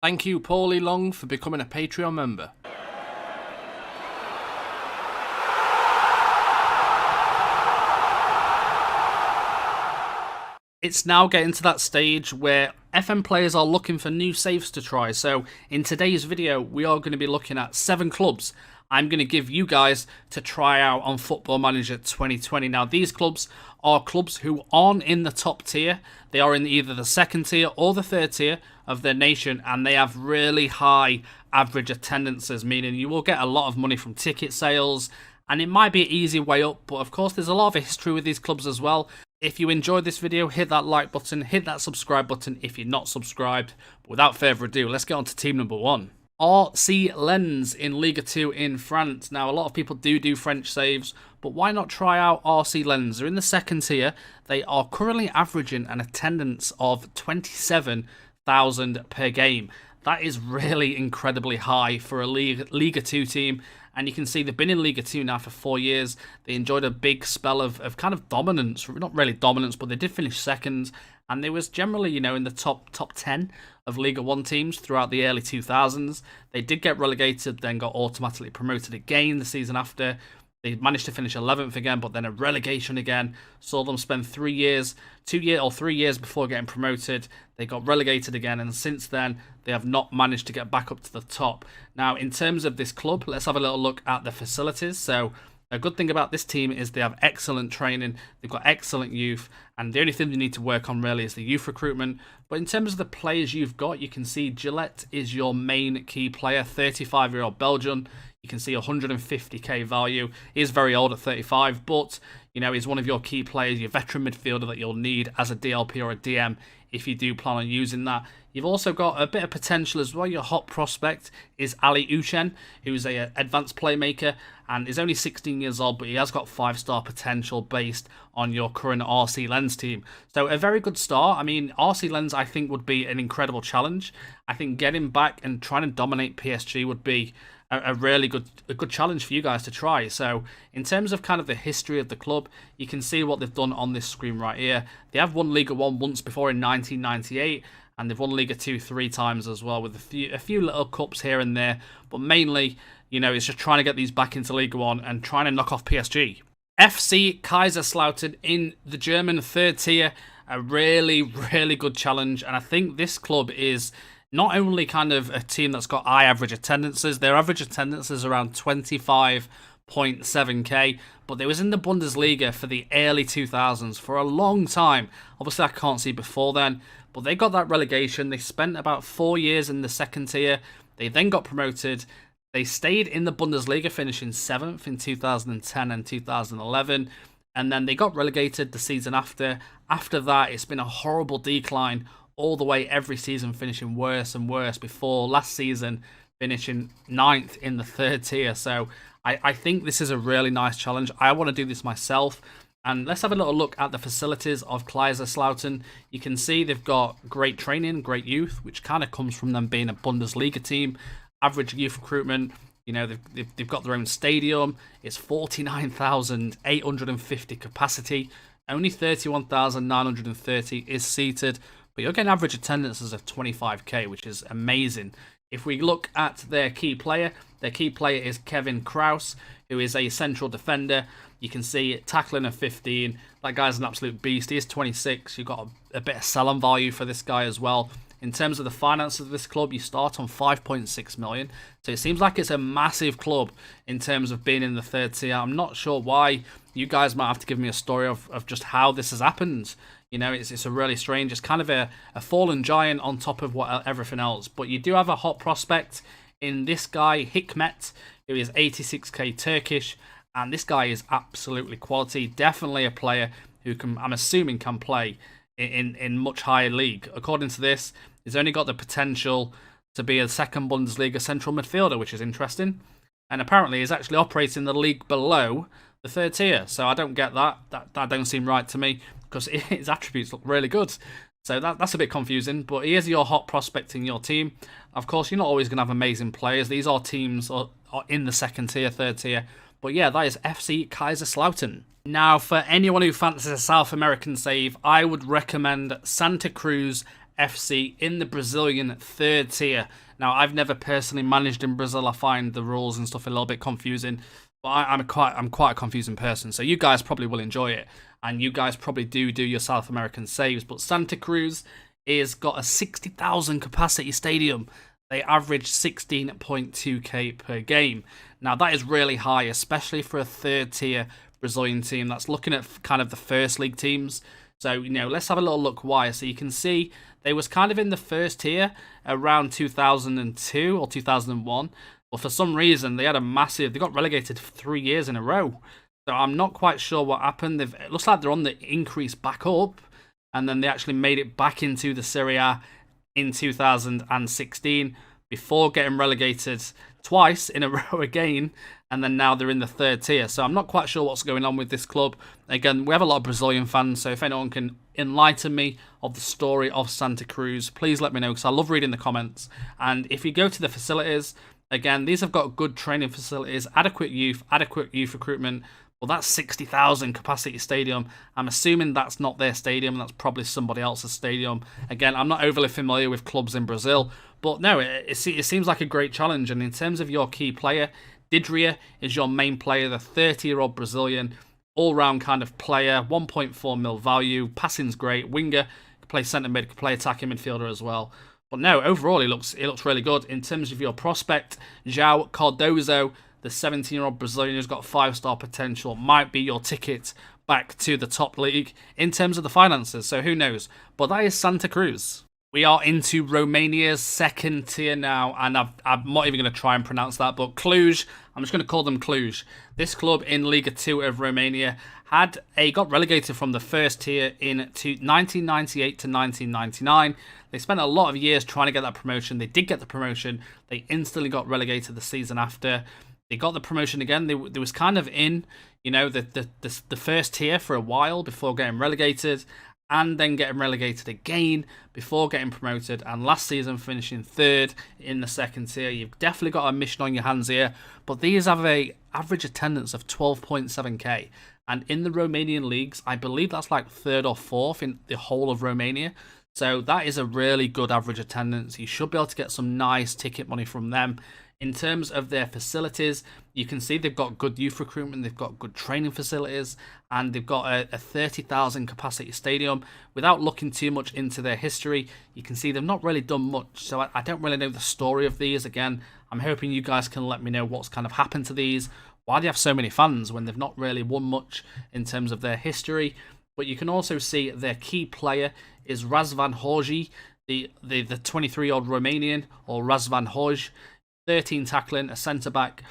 Thank you, Paulie Long, for becoming a Patreon member. It's now getting to that stage where FM players are looking for new saves to try. So in today's video, we are going to be looking at 7 clubs I'm going to give you guys to try out on Football Manager 2020. Now, these clubs are clubs who aren't in the top tier. They are in either the second tier or the third tier of their nation, and they have really high average attendances, meaning you will get a lot of money from ticket sales, and it might be an easy way up, but of course there's a lot of history with these clubs as well. If you enjoyed this video, hit that like button, hit that subscribe button if you're not subscribed. But without further ado, let's get on to team number 1. RC Lens in Liga 2 in France. Now, a lot of people do French saves, but why not try out RC Lens? They're in the second tier. They are currently averaging an attendance of 27,000 per game. That is really incredibly high for a Liga 2 team. And you can see they've been in Liga 2 now for 4 years. They enjoyed a big spell of kind of dominance. Not really dominance, but they did finish second. And they was generally, in the top 10 of Liga 1 teams throughout the early 2000s. They did get relegated, then got automatically promoted again the season after. They managed to finish 11th again, but then a relegation again. Saw them spend 3 years, 3 years before getting promoted. They got relegated again, and since then, they have not managed to get back up to the top. Now, in terms of this club, let's have a little look at the facilities. So, a good thing about this team is they have excellent training, they've got excellent youth, and the only thing you need to work on really is the youth recruitment. But in terms of the players you've got, you can see Gillette is your main key player, 35-year-old Belgian. You can see 150k value. He is very old at 35, but he's one of your key players, your veteran midfielder that you'll need as a DLP or a DM if you do plan on using that. You've also got a bit of potential as well. Your hot prospect is Ali Uchen, who's an advanced playmaker and is only 16 years old, but he has got 5-star potential based on your current RC Lens team. So a very good start. I mean, RC Lens I think would be an incredible challenge. I think getting back and trying to dominate PSG would be a really good challenge for you guys to try. So in terms of kind of the history of the club, you can see what they've done on this screen right here. They have won Liga 1 once before in 1998, and they've won Liga 2 3 times as well, with a few little cups here and there. But mainly, it's just trying to get these back into Liga 1 and trying to knock off PSG. FC Kaiserslautern in the German third tier, a really, really good challenge. And I think this club is not only kind of a team that's got high average attendances, their average attendance is around 25.7k, but they was in the Bundesliga for the early 2000s for a long time. Obviously, I can't see before then, but they got that relegation. They spent about 4 years in the second tier. They then got promoted. They stayed in the Bundesliga, finishing 7th in 2010 and 2011, and then they got relegated the season after. After that, it's been a horrible decline all the way every season, finishing worse and worse before last season finishing 9th in the third tier. So I think this is a really nice challenge. I want to do this myself. And let's have a little look at the facilities of Kaiserslautern. You can see they've got great training, great youth, which kind of comes from them being a Bundesliga team. Average youth recruitment, they've got their own stadium. It's 49,850 capacity. Only 31,930 is seated. But you're getting average attendances of 25k, which is amazing. If we look at their key player is Kevin Kraus, who is a central defender. You can see tackling of 15. That guy's an absolute beast. He is 26. You've got a bit of sell-on value for this guy as well. In terms of the finances of this club, you start on 5.6 million. So it seems like it's a massive club in terms of being in the third tier. I'm not sure why. You guys might have to give me a story of just how this has happened. It's a really strange, it's kind of a fallen giant on top of everything else. But you do have a hot prospect in this guy, Hikmet, who is 86k Turkish. And this guy is absolutely quality. Definitely a player who I'm assuming can play in much higher league. According to this, he's only got the potential to be a second Bundesliga central midfielder, which is interesting. And apparently he's actually operating the league below the third tier. So I don't get that. That don't seem right to me, because his attributes look really good. So that's a bit confusing, but he is your hot prospect in your team. Of course, you're not always going to have amazing players. These are teams are in the second tier, third tier. But yeah, that is FC Kaiserslautern. Now, for anyone who fancies a South American save, I would recommend Santa Cruz FC in the Brazilian third tier. Now, I've never personally managed in Brazil. I find the rules and stuff a little bit confusing, but I'm quite a confusing person. So you guys probably will enjoy it, and you guys probably do your South American saves. But Santa Cruz is got a 60,000 capacity stadium. They average 16.2k per game. Now that is really high, especially for a third tier Brazilian team that's looking at kind of the first league teams. So, let's have a little look why. So you can see they was kind of in the first tier around 2002 or 2001. But for some reason, they got relegated for 3 years in a row. So I'm not quite sure what happened. It looks like they're on the increase back up. And then they actually made it back into the Serie A in 2016 before getting relegated twice in a row again, and then now they're in the third tier. So I'm not quite sure what's going on with this club. Again, we have a lot of Brazilian fans, so if anyone can enlighten me of the story of Santa Cruz, please let me know, because I love reading the comments. And if you go to the facilities, again, these have got good training facilities, adequate youth recruitment. Well, that's 60,000 capacity stadium. I'm assuming that's not their stadium. That's probably somebody else's stadium. Again, I'm not overly familiar with clubs in Brazil. But no, it seems like a great challenge. And in terms of your key player, Didria is your main player, the 30-year-old Brazilian, all-round kind of player, 1.4 mil value, passing's great, winger, can play centre mid, can play attacking midfielder as well. But no, overall, it looks really good. In terms of your prospect, João Cardoso, the 17-year-old Brazilian who's got 5-star potential, might be your ticket back to the top league in terms of the finances. So who knows? But that is Santa Cruz. We are into Romania's second tier now, and I'm not even going to try and pronounce that, but Cluj, I'm just going to call them Cluj. This club in Liga 2 of Romania got relegated from the first tier in 1998 to 1999. They spent a lot of years trying to get that promotion. They did get the promotion. They instantly got relegated the season after. They got the promotion again. They was kind of in, the first tier for a while before getting relegated, and then getting relegated again before getting promoted, and last season finishing third in the second tier. You've definitely got a mission on your hands here, but these have a average attendance of 12.7k, and in the Romanian leagues, I believe that's like third or fourth in the whole of Romania. So that is a really good average attendance. You should be able to get some nice ticket money from them. In terms of their facilities, you can see they've got good youth recruitment, they've got good training facilities, and they've got a 30,000 capacity stadium. Without looking too much into their history, you can see they've not really done much, so I don't really know the story of these. Again, I'm hoping you guys can let me know what's kind of happened to these, why they have so many fans when they've not really won much in terms of their history. But you can also see their key player is Razvan Hoji, the 23-year-old Romanian, or Razvan Hoj. 13 tackling, a centre-back.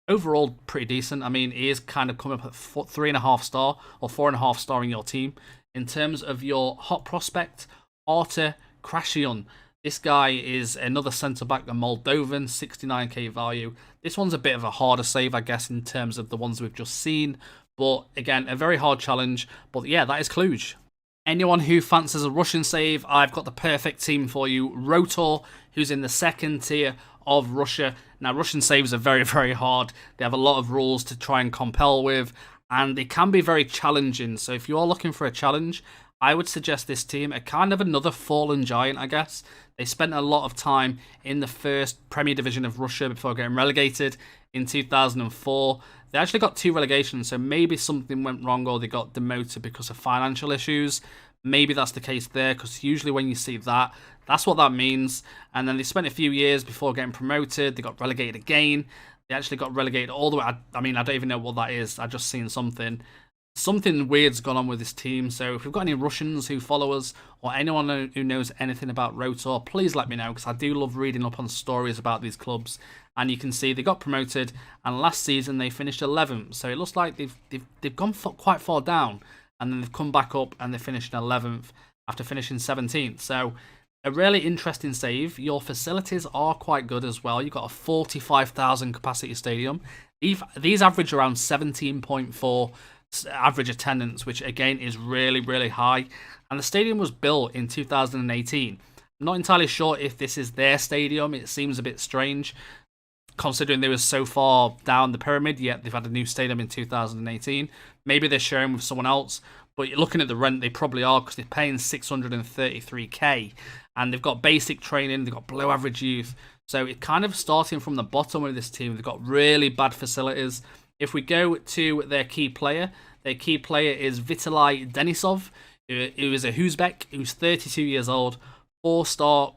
Overall, pretty decent. I mean, he is kind of coming up at 3.5 star or 4.5 star in your team. In terms of your hot prospect, Artur Crashion. This guy is another centre-back, a Moldovan, 69k value. This one's a bit of a harder save, I guess, in terms of the ones we've just seen. But again, a very hard challenge. But yeah, that is Cluj. Anyone who fancies a Russian save, I've got the perfect team for you. Rotor, who's in the second tier of Russia. Now, Russian saves are very, very hard. They have a lot of rules to try and compel with, and they can be very challenging. So if you are looking for a challenge, I would suggest this team. A kind of another fallen giant, I guess. They spent a lot of time in the first Premier Division of Russia before getting relegated in 2004. They actually got 2 relegations, so maybe something went wrong or they got demoted because of financial issues. Maybe that's the case there, because usually when you see that, that's what that means. And then they spent a few years before getting promoted. They got relegated again. They actually got relegated all the way. I mean, I don't even know what that is. I just seen something. Something weird's gone on with this team. So if we've got any Russians who follow us, or anyone who knows anything about Rotor, please let me know, because I do love reading up on stories about these clubs. And you can see they got promoted, and last season they finished 11th. So it looks like they've gone quite far down, and then they've come back up and they finished 11th after finishing 17th. So a really interesting save. Your facilities are quite good as well. You've got a 45,000 capacity stadium. These average around 17.4 average attendance, which again is really, really high. And the stadium was built in 2018. I'm not entirely sure if this is their stadium. It seems a bit strange, considering they were so far down the pyramid, yet they've had a new stadium in 2018. Maybe they're sharing with someone else. but you're looking at the rent, they probably are, because they're paying 633k, and they've got basic training, they've got below average youth. So it's kind of starting from the bottom with this team. They've got really bad facilities. If we go to their key player is Vitaly Denisov, who is a Uzbek, who's 32 years old, 4-star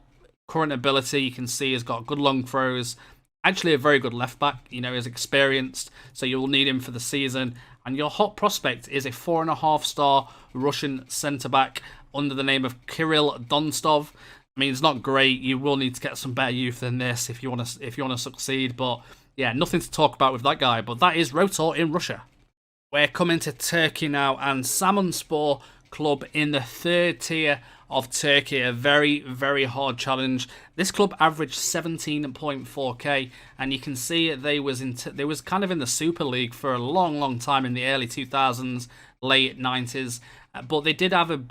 current ability. You can see he's got good long throws. Actually, a very good left back. You know, he's experienced, so you'll need him for the season. And your hot prospect is a 4.5-star Russian centre back under the name of Kirill Donstov. I mean, it's not great. You will need to get some better youth than this if you want to succeed. But yeah, nothing to talk about with that guy. But that is Rotor in Russia. We're coming to Turkey now, and Samsunspor club in the 3rd tier of Turkey. A very, very hard challenge. This club averaged 17.4k, and you can see they was kind of in the Super League for a long, long time in the early 2000s, late 90s. But they did have a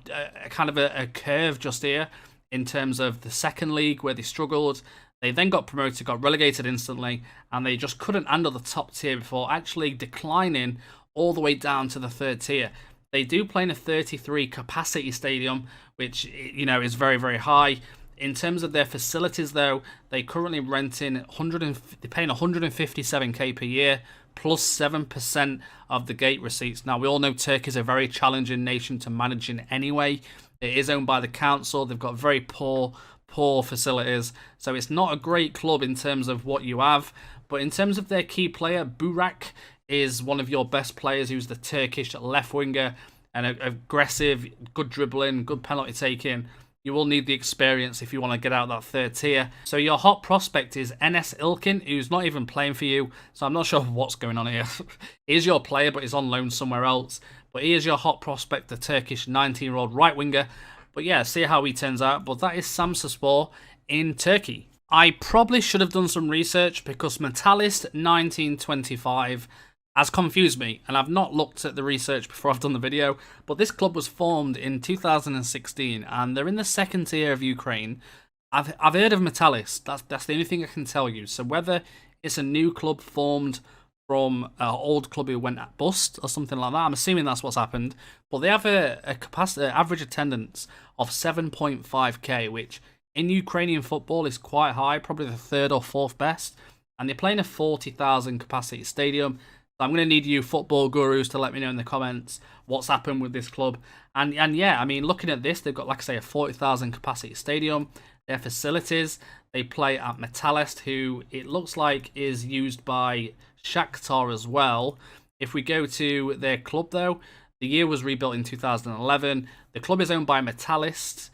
kind of a curve just here in terms of the 2nd league where they struggled. They then got promoted, got relegated instantly, and they just couldn't handle the top tier before actually declining all the way down to the 3rd tier. They do play in a 33 capacity stadium, which, you know, is very, very high. In terms of their facilities, though, they currently renting they're paying 157k per year, plus 7% of the gate receipts. Now, we all know Turkey is a very challenging nation to manage in anyway. It is owned by the council. They've got very poor facilities, so it's not a great club in terms of what you have. But in terms of their key player, Burak is one of your best players, who's the Turkish left winger, and aggressive, good dribbling, good penalty taking. You will need the experience if you want to get out that 3rd tier. So your hot prospect is Enes Ilkin, who's not even playing for you, so I'm not sure what's going on here. He's your player, but he's on loan somewhere else. But he is your hot prospect, the Turkish 19-year-old right winger. But yeah, see how he turns out. But that is Samsunspor in Turkey. I probably should have done some research, because Metalist 1925 has confused me, and I've not looked at the research before I've done the video. But this club was formed in 2016, and they're in the 2nd tier of Ukraine. I've heard of Metalist. That's the only thing I can tell you. So whether it's a new club formed from an old club who went at bust or something like that, I'm assuming that's what's happened. But they have a capacity average attendance of 7.5k, which in Ukrainian football is quite high, probably the 3rd or 4th best. And they're playing a 40,000 capacity stadium. So I'm going to need you football gurus to let me know in the comments what's happened with this club. And yeah, I mean, looking at this, they've got, like I say, a 40,000 capacity stadium. Their facilities, they play at Metalist, who it looks like is used by Shakhtar as well. If we go to their club, though, the year was rebuilt in 2011. The club is owned by Metalist.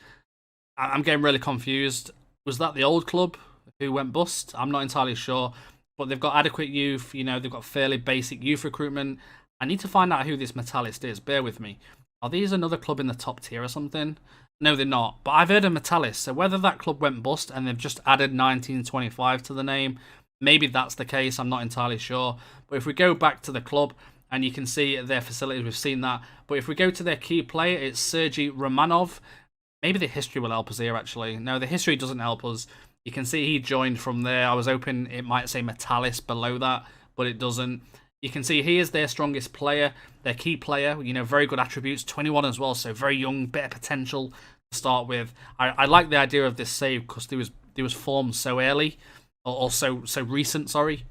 I'm getting really confused. Was that the old club who went bust? I'm not entirely sure. But they've got adequate youth. You know, they've got fairly basic youth recruitment. I need to find out who this Metalist is. Bear with me. Are these another club in the top tier or something? No, they're not. But I've heard of Metalist. So whether that club went bust and they've just added 1925 to the name, maybe that's the case. I'm not entirely sure. But if we go back to the club, and you can see their facilities, we've seen that. But if we go to their key player, it's Sergei Romanov. Maybe the history will help us here, actually. No, the history doesn't help us. You can see he joined from there. I was hoping it might say Metalist below that, but it doesn't. You can see he is their strongest player, their key player. You know, very good attributes, 21 as well, so very young, bit of potential to start with. I like the idea of this save because they was formed so early, or so recent, sorry.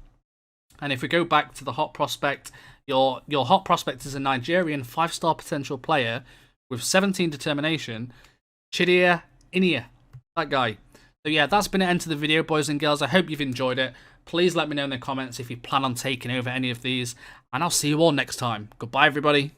And if we go back to the hot prospect, your hot prospect is a Nigerian 5-star potential player with 17 determination, Chidera Inia, that guy. So yeah, that's been the end of the video, boys and girls. I hope you've enjoyed it. Please let me know in the comments if you plan on taking over any of these, and I'll see you all next time. Goodbye, everybody.